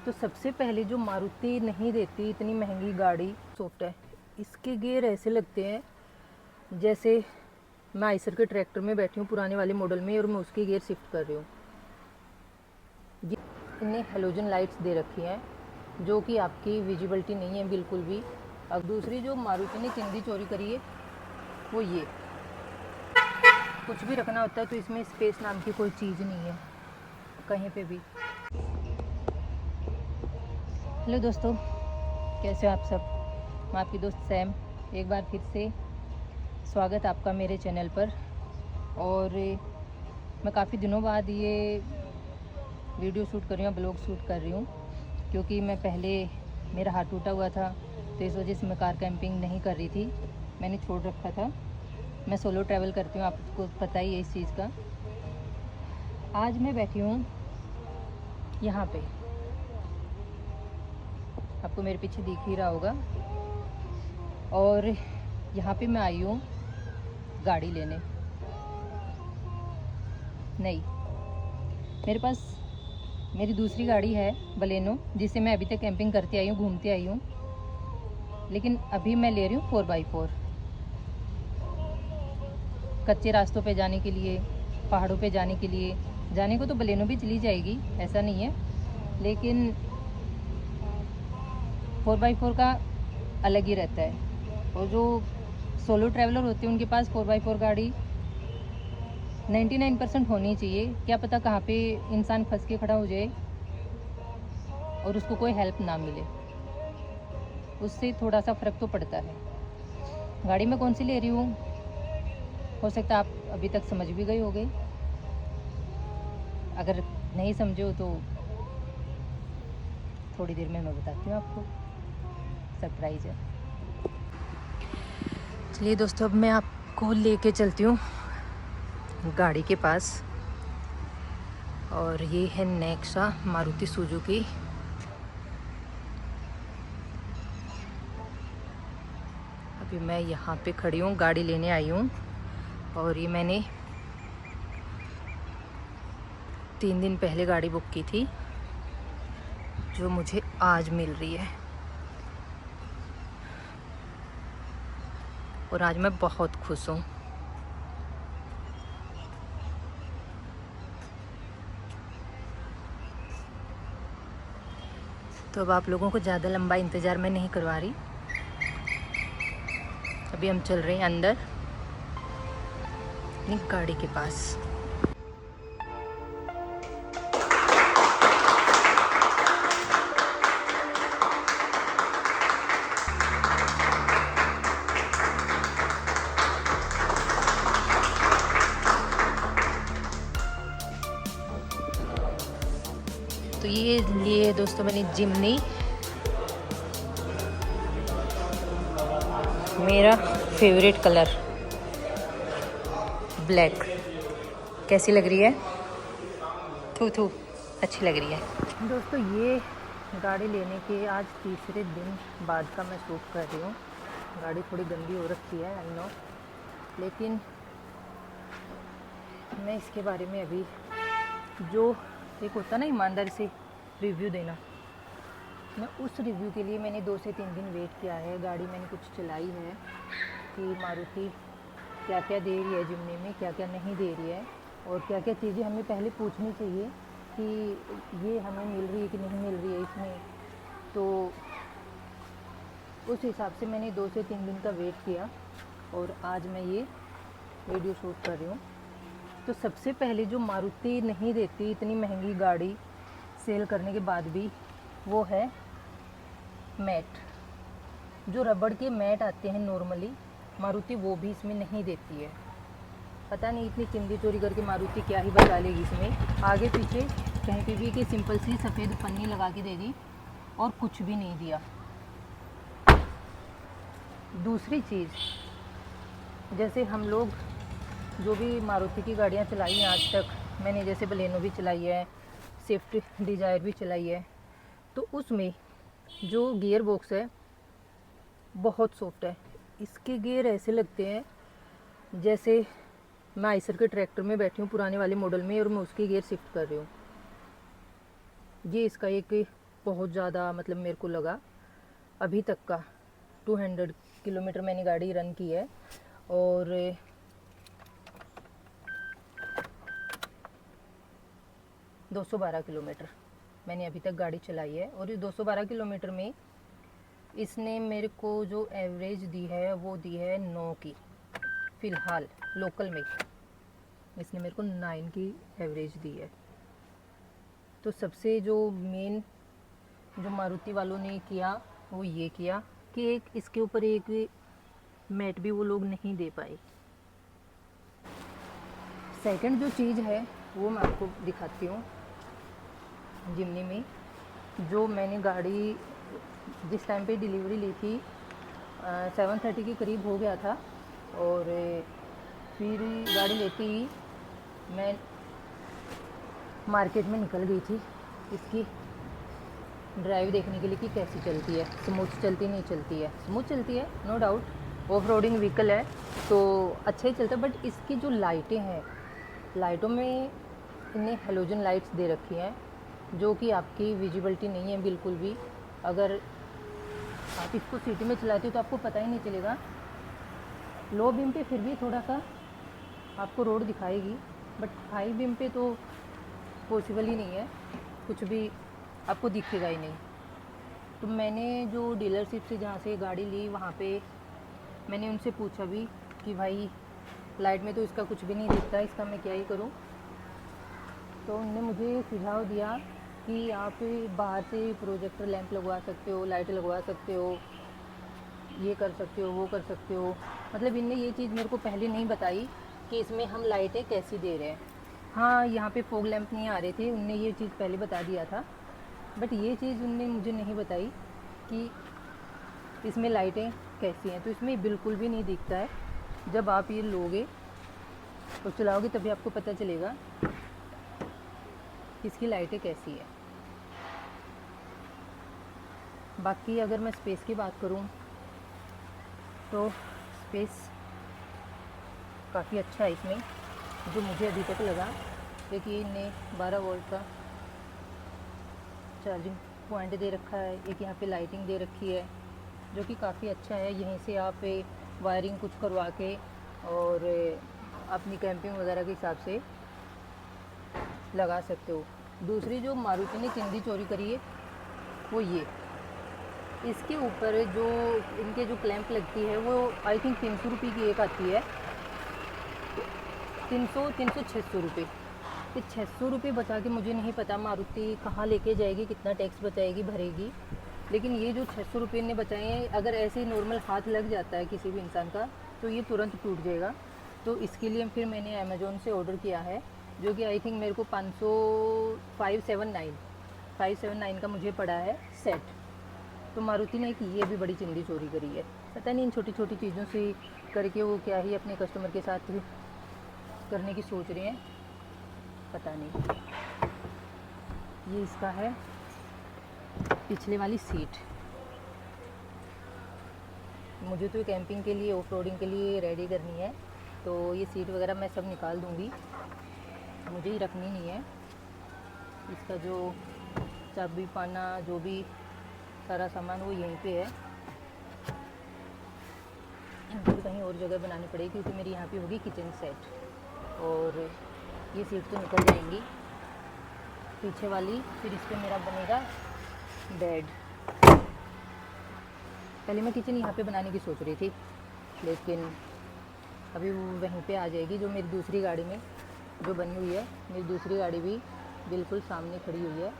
तो सबसे पहले जो मारुति नहीं देती इतनी महंगी गाड़ी सॉफ्ट है। इसके गियर ऐसे लगते हैं जैसे मैं आइसर के ट्रैक्टर में बैठी हूँ पुराने वाले मॉडल में, और मैं उसके गियर शिफ्ट कर रही हूँ। इन्हें हेलोजन लाइट्स दे रखी हैं जो कि आपकी विजिबिलिटी नहीं है बिल्कुल भी। अब दूसरी जो मारुति ने चिंदी चोरी करी है वो ये, कुछ भी रखना होता है तो इसमें स्पेस नाम की कोई चीज़ नहीं है कहीं पे भी। हेलो दोस्तों, कैसे हो आप सब। मैं आपकी दोस्त सैम, एक बार फिर से स्वागत आपका मेरे चैनल पर। और मैं काफ़ी दिनों बाद ये वीडियो शूट कर रही हूँ, ब्लॉग शूट कर रही हूँ, क्योंकि मैं पहले मेरा हाथ टूटा हुआ था तो इस वजह से मैं कार कैंपिंग नहीं कर रही थी, मैंने छोड़ रखा था। मैं सोलो ट्रैवल करती हूँ, आपको पता ही है इस चीज़ का। आज मैं बैठी हूँ यहाँ पे, आपको मेरे पीछे दिख ही रहा होगा, और यहाँ पे मैं आई हूँ गाड़ी लेने। नहीं, मेरे पास मेरी दूसरी गाड़ी है बलेनो, जिससे मैं अभी तक कैंपिंग करती आई हूँ, घूमती आई हूँ, लेकिन अभी मैं ले रही हूँ 4x4 कच्चे रास्तों पे जाने के लिए, पहाड़ों पे जाने के लिए। जाने को तो बलेनो भी चली जाएगी, ऐसा नहीं है, लेकिन 4x4 का अलग ही रहता है। और जो सोलो ट्रैवलर होते हैं उनके पास 4x4 गाड़ी 99% होनी चाहिए। क्या पता कहाँ पे इंसान फंस के खड़ा हो जाए और उसको कोई हेल्प ना मिले, उससे थोड़ा सा फ़र्क तो पड़ता है। गाड़ी मैं कौन सी ले रही हूँ, हो सकता है आप अभी तक समझ भी गए होंगे। अगर नहीं समझे हो तो थोड़ी देर में मैं बताती हूँ आपको, सरप्राइज़ है। चलिए दोस्तों, अब मैं आपको लेके चलती हूँ गाड़ी के पास, और ये है नेक्सा मारुति सुजुकी। अभी मैं यहाँ पे खड़ी हूँ, गाड़ी लेने आई हूँ, और ये मैंने 3 दिन पहले गाड़ी बुक की थी, जो मुझे आज मिल रही है, और आज मैं बहुत खुश हूँ। तो अब आप लोगों को ज़्यादा लंबा इंतज़ार मैं नहीं करवा रही, अभी हम चल रहे हैं अंदर अपनी गाड़ी के पास। तो ये लिए दोस्तों मैंने जिमनी, मेरा फेवरेट कलर ब्लैक। कैसी लग रही है? थू थू, अच्छी लग रही है। दोस्तों ये गाड़ी लेने के आज तीसरे दिन बाद का मैं शूट कर रही हूँ। गाड़ी थोड़ी गंदी हो रखी है, आई नो, लेकिन मैं इसके बारे में अभी, जो एक होता ना ईमानदारी से रिव्यू देना, मैं उस रिव्यू के लिए मैंने 2 से 3 दिन वेट किया है। गाड़ी मैंने कुछ चलाई है कि मारुति क्या क्या दे रही है जिमनी में, क्या क्या नहीं दे रही है, और क्या क्या चीज़ें हमें पहले पूछनी चाहिए कि ये हमें मिल रही है कि नहीं मिल रही है इसमें। तो उस हिसाब से मैंने 2 से 3 दिन का वेट किया, और आज मैं ये वीडियो शूट कर रही हूँ। तो सबसे पहले जो मारुति नहीं देती इतनी महंगी गाड़ी सेल करने के बाद भी, वो है मैट। जो रबड़ के मैट आते हैं नॉर्मली, मारुति वो भी इसमें नहीं देती है। पता नहीं इतनी चिंदी चोरी करके मारुति क्या ही बचा लेगी इसमें, आगे पीछे कहीं पे भी कि सिंपल सी सफ़ेद पन्नी लगा के दे दी और कुछ भी नहीं दिया। दूसरी चीज़, जैसे हम लोग जो भी मारुति की गाड़ियाँ चलाई हैं आज तक, मैंने जैसे बलेनो भी चलाई है, स्विफ्ट डिज़ायर भी चलाई है, तो उसमें जो गियर बॉक्स है बहुत सॉफ्ट है। इसके गियर ऐसे लगते हैं जैसे मैं आइसर के ट्रैक्टर में बैठी हूँ पुराने वाले मॉडल में, और मैं उसके गियर शिफ्ट कर रही हूँ। ये इसका एक बहुत ज़्यादा मतलब मेरे को लगा अभी तक का। 200 किलोमीटर मैंने गाड़ी रन की है और 212 किलोमीटर मैंने अभी तक गाड़ी चलाई है। और इस 212 किलोमीटर में इसने मेरे को जो एवरेज दी है वो दी है 9 की। फ़िलहाल लोकल में इसने मेरे को 9 की एवरेज दी है। तो सबसे जो मेन जो मारुति वालों ने किया वो ये किया कि एक इसके ऊपर एक मैट भी वो लोग नहीं दे पाए। सेकंड जो चीज़ है वो मैं आपको दिखाती हूँ। जिमनी में जो मैंने गाड़ी जिस टाइम पे डिलीवरी ली थी 7:30 के करीब हो गया था और फिर गाड़ी लेते ही मैं मार्केट में निकल गई थी इसकी ड्राइव देखने के लिए कि कैसी चलती है, स्मूथ चलती नहीं चलती है। स्मूथ चलती है no doubt, off roading vehicle है तो अच्छा ही चलता है। बट इसकी जो लाइटें हैं, लाइटों में इन्हें हेलोजन लाइट्स दे रखी हैं जो कि आपकी विजिबिलिटी नहीं है बिल्कुल भी। अगर आप इसको सिटी में चलाते हो तो आपको पता ही नहीं चलेगा। लो बीम पे फिर भी थोड़ा सा आपको रोड दिखाएगी, बट हाई बीम पे तो पॉसिबल ही नहीं है, कुछ भी आपको दिखेगा ही नहीं। तो मैंने जो डीलरशिप से जहाँ से गाड़ी ली वहाँ पे मैंने उनसे पूछा भी कि भाई लाइट में तो इसका कुछ भी नहीं दिखता, इसका मैं क्या ही करूँ। तो उन्होंने मुझे सुझाव दिया कि आप बाहर से प्रोजेक्टर लैंप लगवा सकते हो, लाइट लगवा सकते हो, ये कर सकते हो, वो कर सकते हो। मतलब इनने ये चीज़ मेरे को पहले नहीं बताई कि इसमें हम लाइटें कैसी दे रहे हैं। हाँ, यहाँ पे फॉग लैंप नहीं आ रहे थे, उनने ये चीज़ पहले बता दिया था, बट ये चीज़ उनने मुझे नहीं बताई कि इसमें लाइटें कैसी हैं। तो इसमें बिल्कुल भी नहीं दिखता है। जब आप ये लोगे तो चलाओगे तभी आपको पता चलेगा कि इसकी लाइटें कैसी है। बाकी अगर मैं स्पेस की बात करूँ तो स्पेस काफ़ी अच्छा है इसमें, जो मुझे अभी तक लगा। देखिए इनने 12 वोल्ट का चार्जिंग पॉइंट दे रखा है, एक यहाँ पे लाइटिंग दे रखी है जो कि काफ़ी अच्छा है। यहीं से आप वायरिंग कुछ करवा के और अपनी कैंपिंग वगैरह के हिसाब से लगा सकते हो। दूसरी जो मारुति ने चिंदी चोरी करी है वो ये, इसके ऊपर जो इनके जो क्लैंप लगती है वो आई थिंक 300 रुपये की एक आती है। 600 रुपये। ये 600 रुपये बचा के मुझे नहीं पता मारुति कहाँ लेके जाएगी, कितना टैक्स बचाएगी, भरेगी। लेकिन ये जो 600 रुपये ने बचाए हैं, अगर ऐसे ही नॉर्मल हाथ लग जाता है किसी भी इंसान का तो ये तुरंत टूट जाएगा। तो इसके लिए फिर मैंने अमेज़ोन से ऑर्डर किया है, जो कि आई थिंक मेरे को 579 का मुझे पड़ा है सेट। तो मारुति ने ये भी बड़ी चिंदी चोरी करी है। पता नहीं इन छोटी छोटी चीज़ों से करके वो क्या ही अपने कस्टमर के साथ करने की सोच रहे हैं, पता नहीं। ये इसका है पिछले वाली सीट। मुझे तो कैंपिंग के लिए, ऑफ रोडिंग के लिए रेडी करनी है, तो ये सीट वगैरह मैं सब निकाल दूँगी, मुझे ही रखनी नहीं है। इसका जो चाबी पाना जो भी सारा सामान वो यहीं पे है। इनको कहीं और जगह बनानी पड़ेगी क्योंकि मेरी यहाँ पे होगी किचन सेट। और ये सीट तो निकल जाएंगी पीछे वाली, फिर इस पर मेरा बनेगा बेड। पहले मैं किचन यहाँ पे बनाने की सोच रही थी, लेकिन अभी वो वहीं पे आ जाएगी। जो मेरी दूसरी गाड़ी में जो बनी हुई है, मेरी दूसरी गाड़ी भी बिल्कुल सामने खड़ी हुई है,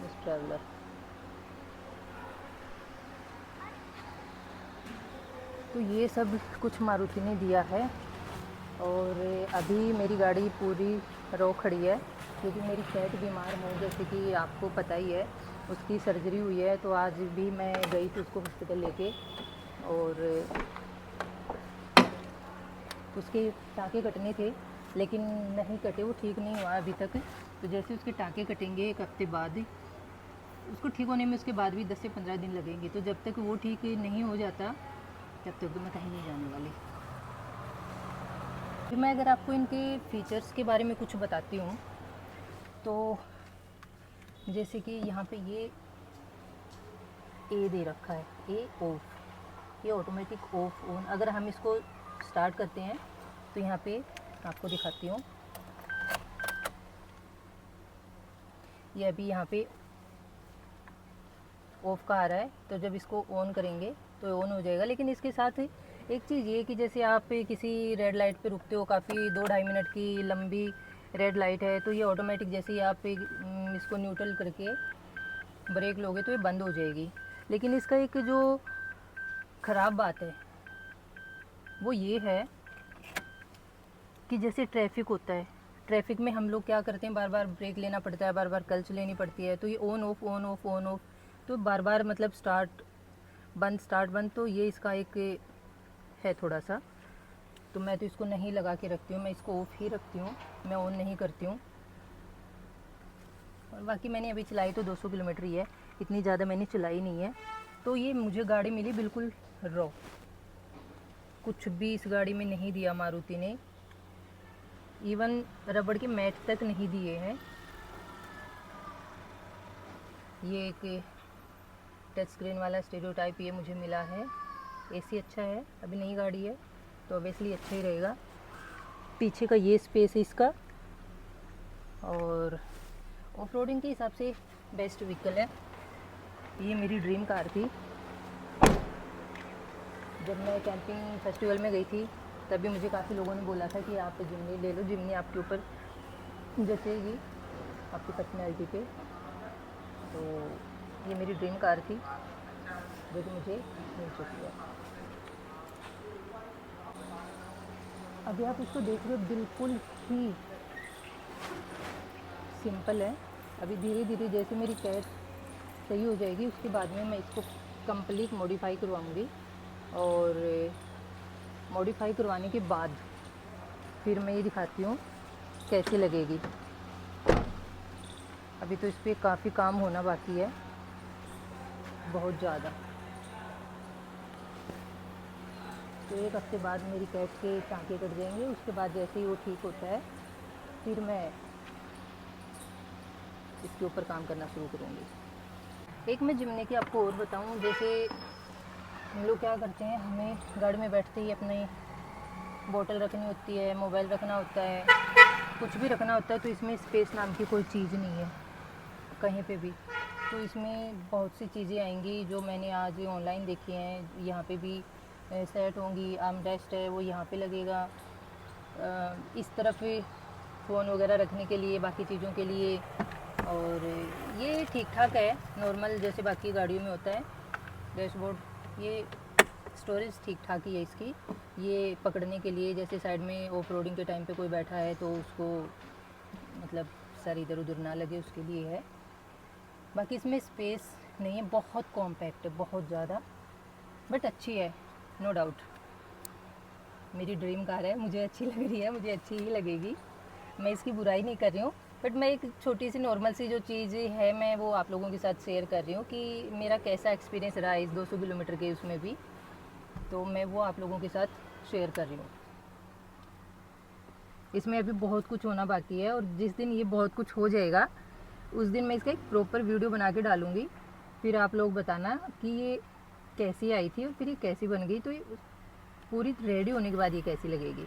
मिस ट्रैवलर। तो ये सब कुछ मारुति ने दिया है। और अभी मेरी गाड़ी पूरी रो खड़ी है क्योंकि मेरी कैट बीमार है, जैसे कि आपको पता ही है। उसकी सर्जरी हुई है, तो आज भी मैं गई थी उसको हॉस्पिटल लेके, और उसके टाँके कटने थे लेकिन नहीं कटे, वो ठीक नहीं हुआ अभी तक। तो जैसे उसके टाँके कटेंगे 1 हफ्ते बाद, उसको ठीक होने में उसके बाद भी 10 से 15 दिन लगेंगे। तो जब तक वो ठीक नहीं हो जाता तब तक तो मैं कहीं नहीं जाने वाली। फिर मैं अगर आपको इनके फ़ीचर्स के बारे में कुछ बताती हूँ तो जैसे कि यहाँ पे ये ए दे रखा है, ए ऑफ, ये ऑटोमेटिक ऑफ ऑन। अगर हम इसको स्टार्ट करते हैं तो यहाँ पे आपको दिखाती हूँ, ये अभी यहाँ पे ऑफ का आ रहा है, तो जब इसको ऑन करेंगे तो ऑन हो जाएगा। लेकिन इसके साथ एक चीज़ ये कि जैसे आप किसी रेड लाइट पे रुकते हो, काफ़ी 2-2.5 मिनट की लंबी रेड लाइट है, तो ये ऑटोमेटिक जैसे ही आप इसको न्यूट्रल करके ब्रेक लोगे तो ये बंद हो जाएगी। लेकिन इसका एक जो ख़राब बात है वो ये है कि जैसे ट्रैफिक होता है, ट्रैफिक में हम लोग क्या करते हैं, बार बार ब्रेक लेना पड़ता है, बार बार क्लच लेनी पड़ती है, तो ये on off on off on off, तो बार बार मतलब स्टार्ट बंद, तो ये इसका एक है थोड़ा सा। तो मैं तो इसको नहीं लगा के रखती हूँ, मैं इसको ऑफ ही रखती हूँ, मैं ऑन नहीं करती हूँ। और बाकी मैंने अभी चलाई तो 200 किलोमीटर ही है, इतनी ज़्यादा मैंने चलाई नहीं है। तो ये मुझे गाड़ी मिली बिल्कुल रॉ, कुछ भी इस गाड़ी में नहीं दिया मारुति ने, इवन रबड़ के मैट तक नहीं दिए हैं। ये एक टच स्क्रीन वाला स्टीरियो टाइप ये मुझे मिला है। एसी अच्छा है, अभी नई गाड़ी है तो ऑब्वियसली अच्छा ही रहेगा। पीछे का ये स्पेस है इसका, और ऑफ रोडिंग के हिसाब से बेस्ट व्हीकल है। ये मेरी ड्रीम कार थी। जब मैं कैंपिंग फेस्टिवल में गई थी तभी मुझे काफ़ी लोगों ने बोला था कि आप जिमनी ले लो, जिमनी आपके ऊपर जचेगी, आपकी पर्सनैलिटी पे। तो ये मेरी ड्रीम कार थी जो कि मुझे मिल चुकी है। अभी आप इसको देख रहे हो, बिल्कुल ही सिंपल है। अभी धीरे धीरे जैसे मेरी कैट सही हो जाएगी उसके बाद में मैं इसको कंप्लीट मॉडिफाई करवाऊँगी, और मॉडिफाई करवाने के बाद फिर मैं ये दिखाती हूँ कैसी लगेगी। अभी तो इस पर काफ़ी काम होना बाकी है, बहुत ज़्यादा। तो 1 हफ्ते बाद मेरी कैट के टाँके कट जाएंगे, उसके बाद जैसे ही वो ठीक होता है फिर मैं इसके ऊपर काम करना शुरू करूँगी। एक मैं जिमनी की आपको और बताऊँ, जैसे हम लोग क्या करते हैं, हमें गाड़ी में बैठते ही अपनी बोतल रखनी होती है, मोबाइल रखना होता है, कुछ भी रखना होता है, तो इसमें स्पेस नाम की कोई चीज़ नहीं है कहीं पे भी। तो इसमें बहुत सी चीज़ें आएंगी जो मैंने आज ऑनलाइन देखी हैं। यहाँ पे भी सेट होंगी, आर्मरेस्ट है वो यहाँ पे लगेगा, इस तरफ फ़ोन वगैरह रखने के लिए, बाकी चीज़ों के लिए। और ये ठीक ठाक है, नॉर्मल जैसे बाकी गाड़ियों में होता है। डैशबोर्ड ये स्टोरेज ठीक ठाक ही है इसकी। ये पकड़ने के लिए, जैसे साइड में ऑफ रोडिंग के टाइम पे कोई बैठा है तो उसको मतलब सर इधर उधर ना लगे, उसके लिए है। बाकी इसमें स्पेस नहीं है, बहुत कॉम्पैक्ट है, बहुत ज़्यादा, बट अच्छी है, नो डाउट। मेरी ड्रीम कार है, मुझे अच्छी लग रही है, मुझे अच्छी ही लगेगी, मैं इसकी बुराई नहीं कर रही हूँ। बट मैं एक छोटी सी नॉर्मल सी जो चीज़ है मैं वो आप लोगों के साथ शेयर कर रही हूँ कि मेरा कैसा एक्सपीरियंस रहा इस 200 किलोमीटर के उसमें भी, तो मैं वो आप लोगों के साथ शेयर कर रही हूँ। इसमें अभी बहुत कुछ होना बाकी है, और जिस दिन ये बहुत कुछ हो जाएगा उस दिन मैं इसका एक प्रॉपर वीडियो बना के डालूँगी, फिर आप लोग बताना कि ये कैसी आई थी और फिर ये कैसी बन गई, तो ये पूरी रेडी होने के बाद ये कैसी लगेगी।